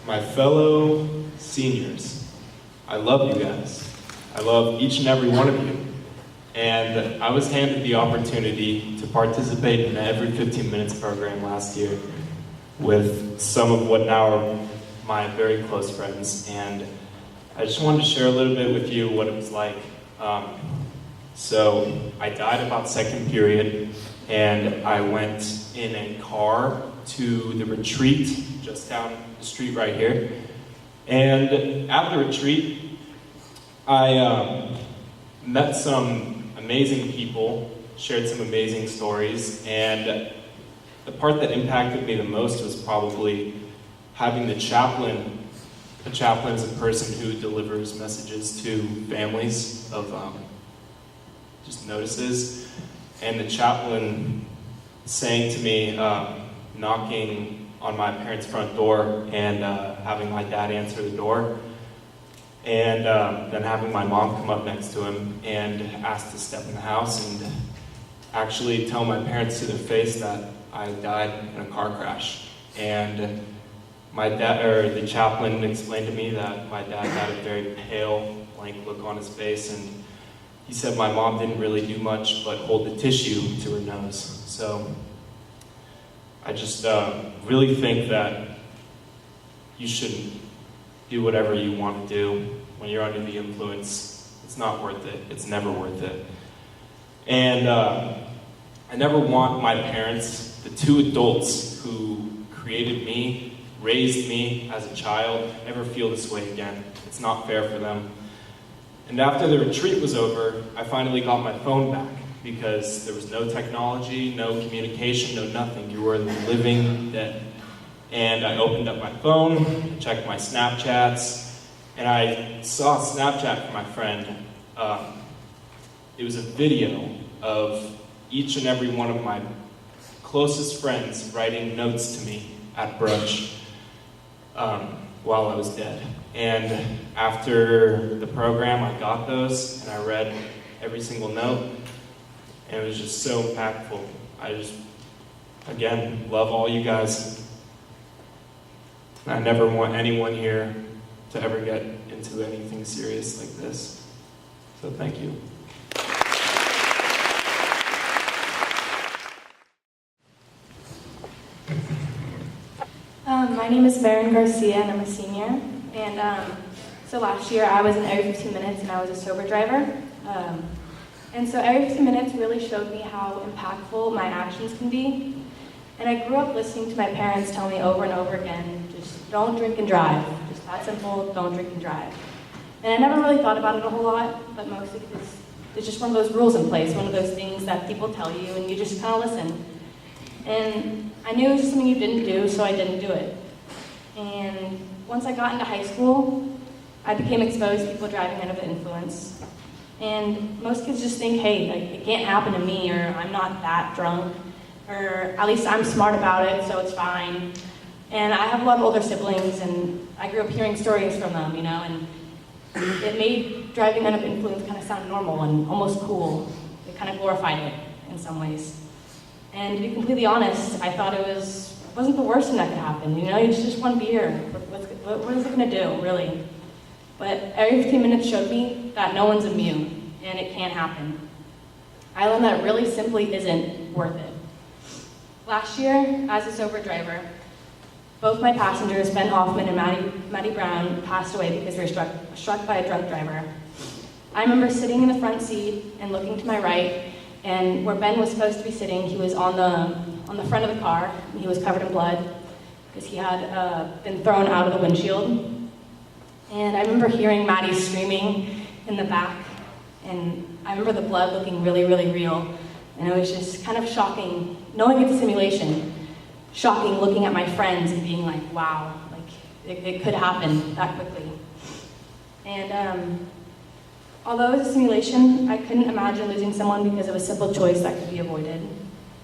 My fellow seniors, I love you guys. I love each and every one of you. And I was handed the opportunity to participate in the Every 15 Minutes program last year with some of what now are my very close friends. And I just wanted to share a little bit with you what it was like. So I died about second period, and I went in a car to the retreat just down the street right here. And at the retreat, I met some amazing people, shared some amazing stories, and the part that impacted me the most was probably having the chaplain. A chaplain is a person who delivers messages to families of just notices, and the chaplain saying to me, knocking on my parents' front door and having my dad answer the door, and then having my mom come up next to him and ask to step in the house and actually tell my parents to their face that I died in a car crash. And my dad, or the chaplain, explained to me that my dad had a very pale, blank look on his face, and he said my mom didn't really do much but hold the tissue to her nose. So I just really think that you shouldn't do whatever you want to do when you're under the influence. It's not worth it. It's never worth it. And I never want my parents, the two adults who created me, raised me as a child, ever feel this way again. It's not fair for them. And after the retreat was over, I finally got my phone back because there was no technology, no communication, no nothing. You were living dead. And I opened up my phone, checked my Snapchats, and I saw a Snapchat from my friend. It was a video of each and every one of my closest friends writing notes to me at brunch while I was dead. And after the program, I got those, and I read every single note, and it was just so impactful. I just, again, love all you guys. I never want anyone here to ever get into anything serious like this. So thank you. My name is Maren Garcia, and I'm a senior. And so last year I was in Every 15 Minutes, and I was a sober driver. And so Every 15 Minutes really showed me how impactful my actions can be. And I grew up listening to my parents tell me over and over again, just don't drink and drive. Just that simple, don't drink and drive. And I never really thought about it a whole lot, but mostly because there's just one of those rules in place, one of those things that people tell you, and you just kind of listen. And I knew it was just something you didn't do, so I didn't do it. And once I got into high school, I became exposed to people driving under the influence. And most kids just think, hey, like, it can't happen to me, or I'm not that drunk, or at least I'm smart about it, so it's fine. And I have a lot of older siblings, and I grew up hearing stories from them, you know, and it made driving under the influence kind of sound normal and almost cool. It kind of glorified it in some ways. And to be completely honest, I thought it wasn't the worst thing that could happen. You know, it's just one beer. What is it going to do, really? But Every 15 Minutes showed me that no one's immune, and it can happen. I learned that it really simply isn't worth it. Last year, as a sober driver, both my passengers, Ben Hoffman and Maddie Brown, passed away because they were struck by a drunk driver. I remember sitting in the front seat and looking to my right, and where Ben was supposed to be sitting, he was on the front of the car, and he was covered in blood because he had been thrown out of the windshield. And I remember hearing Maddie screaming in the back, and I remember the blood looking really, really real, and it was just kind of shocking, knowing it's a simulation, shocking looking at my friends and being like, wow, like it could happen that quickly. And although it was a simulation, I couldn't imagine losing someone because of a simple choice that could be avoided.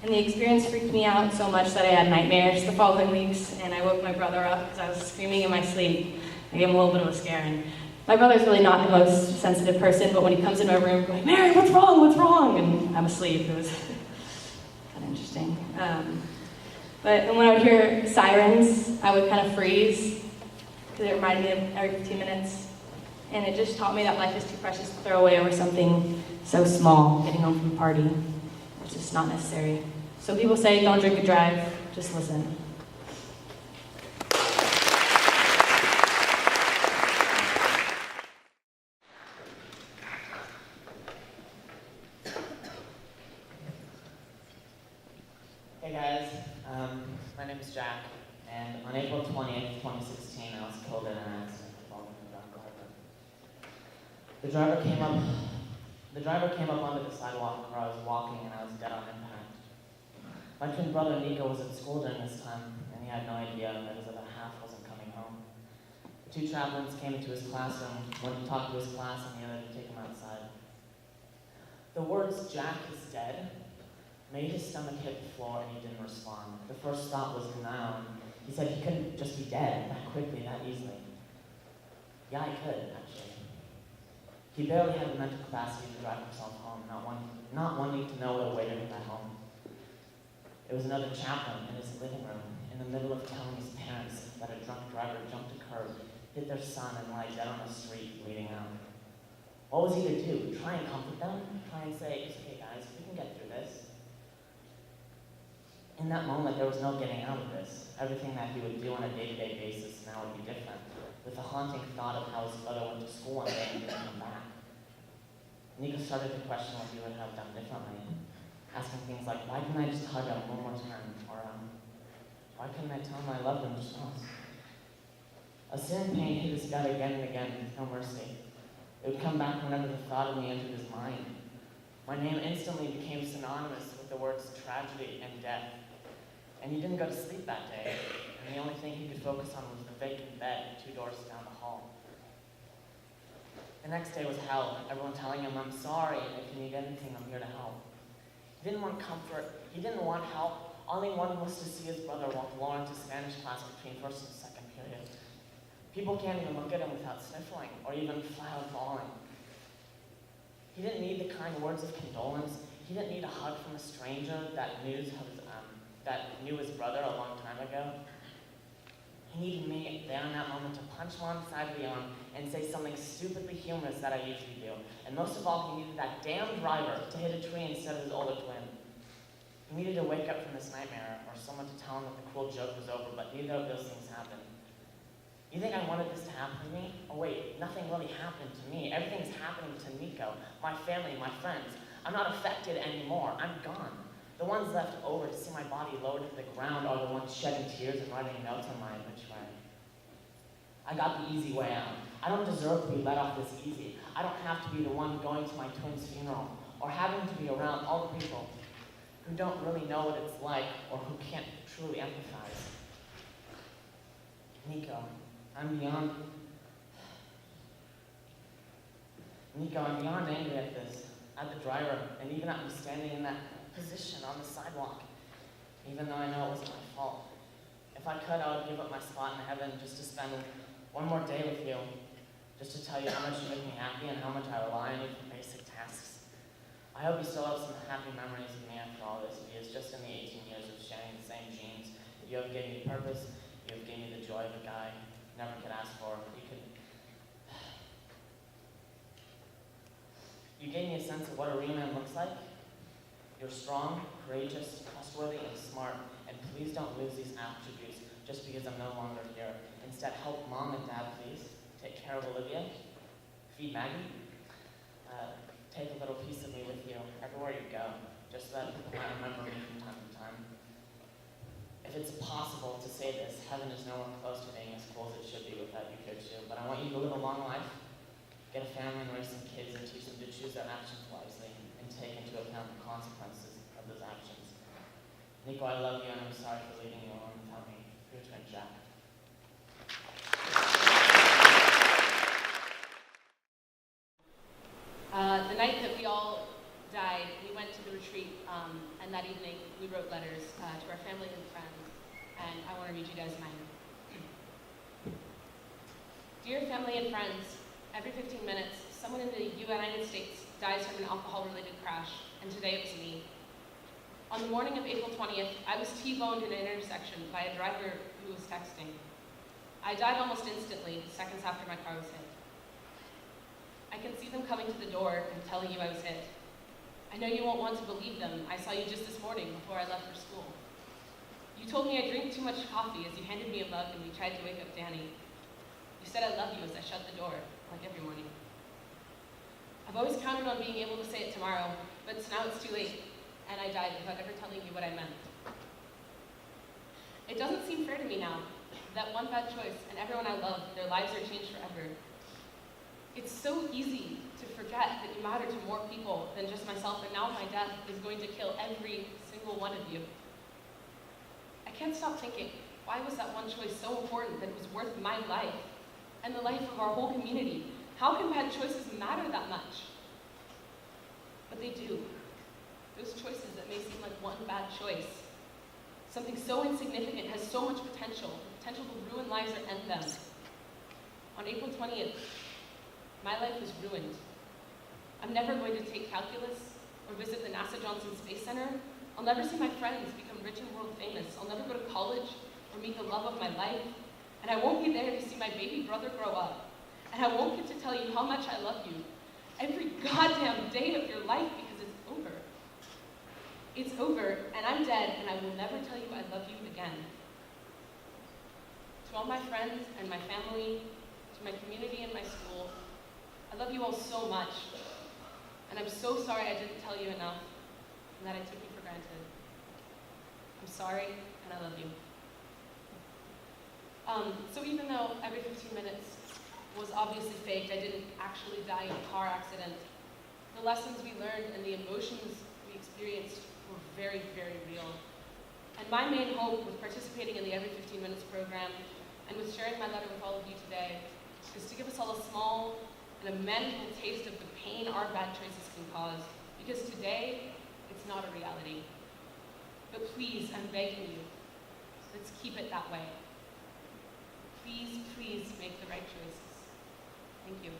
And the experience freaked me out so much that I had nightmares the following weeks, and I woke my brother up because I was screaming in my sleep. I gave him a little bit of a scare. And my brother's really not the most sensitive person, but when he comes in my room, I'm like, Mary, what's wrong? What's wrong? And I'm asleep. It was kind of interesting. And when I would hear sirens, I would kind of freeze. because it reminded me of every 15 minutes. And it just taught me that life is too precious to throw away over something so small, getting home from a party. It's just not necessary. So people say, don't drink and drive, just listen. Hey guys, my name is Jack, and on April 20th, 2016, I was killed in an accident involving a drunk driver. The driver came up onto the sidewalk where I was walking, and I was dead on impact. My twin brother Nico was at school during this time, and he had no idea that his other half wasn't coming home. The two chaplains came into his classroom, went to talk to his class, and the other to take him outside. The words, "Jack is dead," made his stomach hit the floor, and he didn't respond. The first thought was denial. He said he couldn't just be dead that quickly, that easily. Yeah, he could, actually. He barely had the mental capacity to drive himself home, not wanting to know what awaited him at home. It was another chaplain in his living room, in the middle of telling his parents that a drunk driver jumped a curb, hit their son, and lay dead on the street, bleeding out. What was he to do? Try and comfort them? Try and say, "It's okay, guys, we can get through this." In that moment, there was no getting out of this. Everything that he would do on a day-to-day basis now would be different, with the haunting thought of how his brother went to school one day and didn't come back. Nico started to question what he would have done differently, asking things like, why didn't I just hug him one more time? Or, why couldn't I tell him I loved him just once? A searing pain hit his gut again and again with no mercy. It would come back whenever the thought of me entered his mind. My name instantly became synonymous with the words tragedy and death. And he didn't go to sleep that day, and the only thing he could focus on was the vacant bed 2 doors down the hall. The next day was hell, everyone telling him, "I'm sorry, and if you need anything, I'm here to help." He didn't want comfort, he didn't want help. All he wanted was to see his brother walk Lauren to Spanish class between first and second period. People can't even look at him without sniffling, or even flat out falling. He didn't need the kind words of condolence. He didn't need a hug from a stranger that knew his brother a long time ago. He needed me there in that moment to punch him on the side of the arm and say something stupidly humorous that I usually do. And most of all, he needed that damn driver to hit a tree instead of his older twin. He needed to wake up from this nightmare, or someone to tell him that the cruel joke was over, but neither of those things happened. You think I wanted this to happen to me? Oh wait, nothing really happened to me. Everything's happening to Nico, my family, my friends. I'm not affected anymore. I'm gone. The ones left over to see my body lowered to the ground are the ones shedding tears and writing notes on my obituary. I got the easy way out. I don't deserve to be let off this easy. I don't have to be the one going to my twin's funeral, or having to be around all the people who don't really know what it's like, or who can't truly empathize. Nico, I'm beyond angry at this, at the driver, and even at me standing in that position on the sidewalk, even though I know it wasn't my fault. If I could, I would give up my spot in heaven just to spend one more day with you, just to tell you how much you make me happy and how much I rely on you for basic tasks. I hope you still have some happy memories of me after all this, because just in the 18 years of sharing the same genes, you have gave me purpose, you have gave me the joy of a guy never could ask for. You gave me a sense of what a real man looks like. You're strong, courageous, trustworthy, and smart, and please don't lose these attributes just because I'm no longer here. Instead, help Mom and Dad, please. Take care of Olivia. Feed Maggie. Take a little piece of me with you everywhere you go, just so that people might remember me from time to time. If it's possible to say this, heaven is nowhere close to being as cool as it should be without you here too, but I want you to live a long life, get a family and raise some kids, and teach them to choose their actions wisely and take into account the consequences of those actions. Nico, I love you, and I'm sorry for leaving you alone without me. Your twin, Jack. The night that we all died, we went to the retreat, and that evening we wrote letters to our family and friends, and I want to read you guys mine. Dear family and friends, every 15 minutes, someone in the United States dies from an alcohol-related crash, and today it was me. On the morning of April 20th, I was T-boned in an intersection by a driver who was texting. I died almost instantly, seconds after my car was hit. I can see them coming to the door and telling you I was hit. I know you won't want to believe them. I saw you just this morning before I left for school. You told me I drink too much coffee as you handed me a mug and we tried to wake up Danny. You said I love you as I shut the door, like every morning. I've always counted on being able to say it tomorrow, but now it's too late, and I died without ever telling you what I meant. It doesn't seem fair to me now that one bad choice and everyone I love, their lives are changed forever. It's so easy to forget that you matter to more people than just myself, and now my death is going to kill every single one of you. I can't stop thinking, why was that one choice so important that it was worth my life and the life of our whole community? How can bad choices matter that much? But they do. Those choices that may seem like one bad choice, something so insignificant, has so much potential, the potential to ruin lives or end them. On April 20th, my life was ruined. I'm never going to take calculus or visit the NASA Johnson Space Center. I'll never see my friends become rich and world famous. I'll never go to college or meet the love of my life. And I won't be there to see my baby brother grow up. And I won't get to tell you how much I love you every goddamn day of your life, because it's over. It's over, and I'm dead, and I will never tell you I love you again. To all my friends and my family, to my community and my school, I love you all so much. And I'm so sorry I didn't tell you enough, and that I took you for granted. I'm sorry, and I love you. So even though every 15 minutes was obviously faked, I didn't actually die in a car accident, the lessons we learned and the emotions we experienced were very, very real. And my main hope with participating in the Every 15 Minutes program and with sharing my letter with all of you today is to give us all a small and a manageable taste of the pain our bad choices can cause. Because today, it's not a reality. But please, I'm begging you, let's keep it that way. Please, please make the right choices. Thank you.